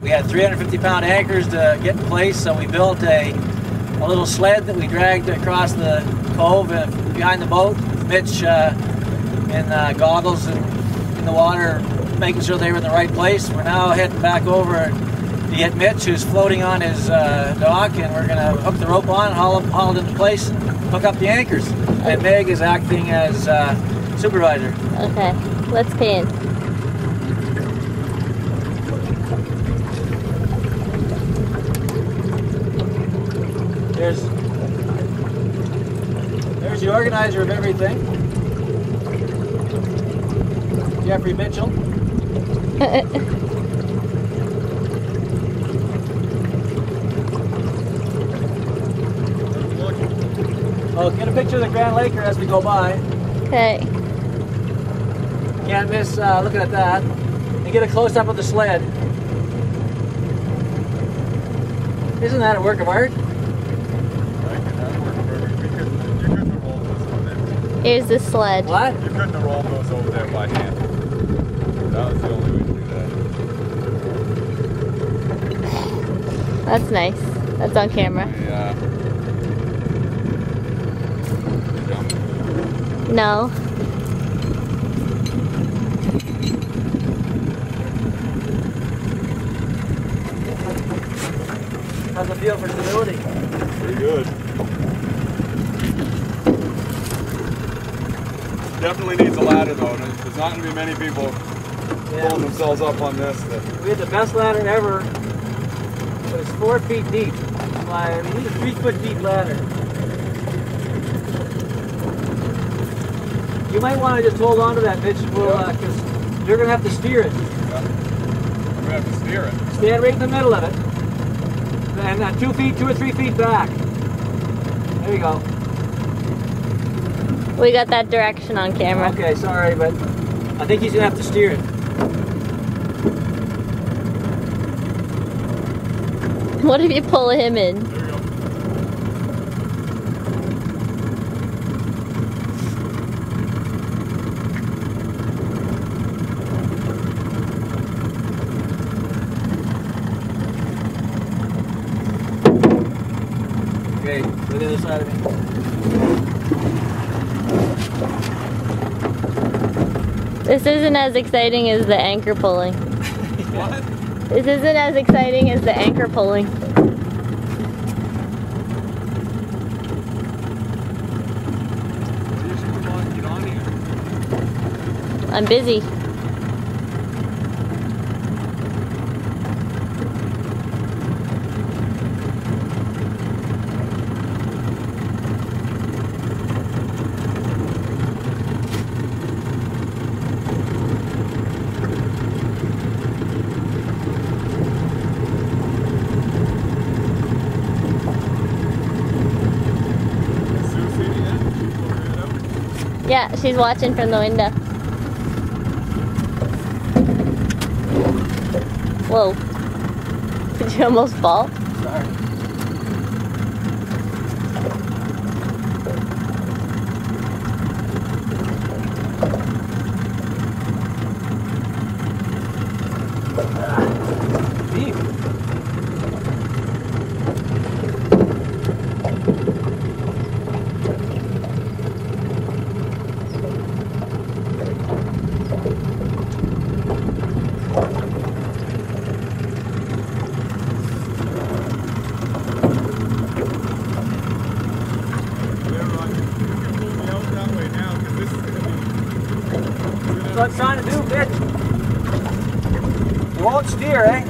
We had 350-pound anchors to get in place, so we built a little sled that we dragged across the cove behind the boat. Mitch in goggles and in the water, making sure they were in the right place. We're now heading back over to get Mitch, who's floating on his dock, and we're going to hook the rope on, haul it into place, and hook up the anchors. And Meg is acting as supervisor. Okay, let's pin. There's the organizer of everything, Jeffrey Mitchell. Oh, get a picture of the Grand Laker as we go by. Okay. Can't miss looking at that. And get a close-up of the sled. Isn't that a work of art? Here's the sled. What? You couldn't have rolled those over there by hand. That was the only way to do that. That's nice. That's on camera. Yeah. No. How's it feel for stability? Pretty good. Definitely needs a ladder though. There's not going to be many people pulling themselves up on this. We had the best ladder ever. It was 4 feet deep. We need a 3-foot deep ladder. You might want to just hold on to that, Mitch, because you're going to have to steer it. Yeah. I'm going to have to steer it. Stand right in the middle of it. And 2 or 3 feet back. There you go. We got that direction on camera. Okay, sorry, but I think he's going to have to steer it. What if you pull him in? There you go. Okay, go to the other side of me. This isn't as exciting as the anchor pulling. What? This isn't as exciting as the anchor pulling. You should come on, get on here. I'm busy. Yeah, she's watching from the window. Whoa. Did you almost fall? Sorry. Deep. That's what I'm trying to do, bitch. You won't steer, eh?